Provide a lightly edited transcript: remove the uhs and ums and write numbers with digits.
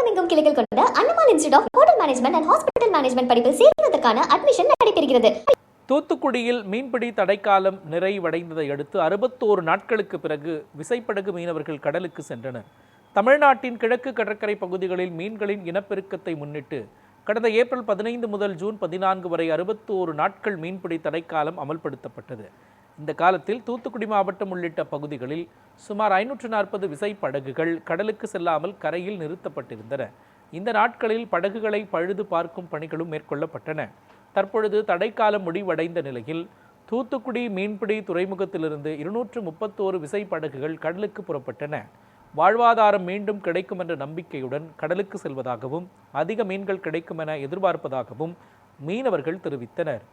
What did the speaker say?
தமிழகமெங்கும் கிளைகள் கொண்ட Annamal institute of hotel management and hospital management படிப்பில் சேர்வதற்கான அட்மிஷன் நடைபெறுகிறது. தூத்துக்குடியில் மீன்பிடி தடைக்காலம் நிறைவடைந்ததை அடுத்து 61 நாட்களுக்கு பிறகு விசைப்படகு மீனவர்கள் கடலுக்கு சென்றனர். தமிழ்நாட்டின் கிழக்கு கடற்கரை பகுதிகளில் மீன்களின் இனப்பெருக்கத்தை முன்னிட்டு கடந்த ஏப்ரல் 15 முதல் ஜூன் 14 வரை 61 நாட்கள் மீன்பிடி தடைக்காலம் அமல்படுத்தப்பட்டது. இந்த காலத்தில் தூத்துக்குடி மாவட்டம் உள்ளிட்ட பகுதிகளில் சுமார் 540 விசைப்படகுகள் கடலுக்கு செல்லாமல் கரையில் நிறுத்தப்பட்டிருந்தன. இந்த நாட்களில் படகுகளை பழுது பார்க்கும் பணிகளும் மேற்கொள்ளப்பட்டன. தற்பொழுது தடைக்காலம் முடிவடைந்த நிலையில் தூத்துக்குடி மீன்பிடி துறைமுகத்திலிருந்து 231 விசைப்படகுகள் கடலுக்கு புறப்பட்டன. வாழ்வாதாரம் மீண்டும் கிடைக்கும் என்ற நம்பிக்கையுடன் கடலுக்கு செல்வதாகவும் அதிக மீன்கள் கிடைக்கும் என எதிர்பார்ப்பதாகவும் மீனவர்கள் தெரிவித்தனர்.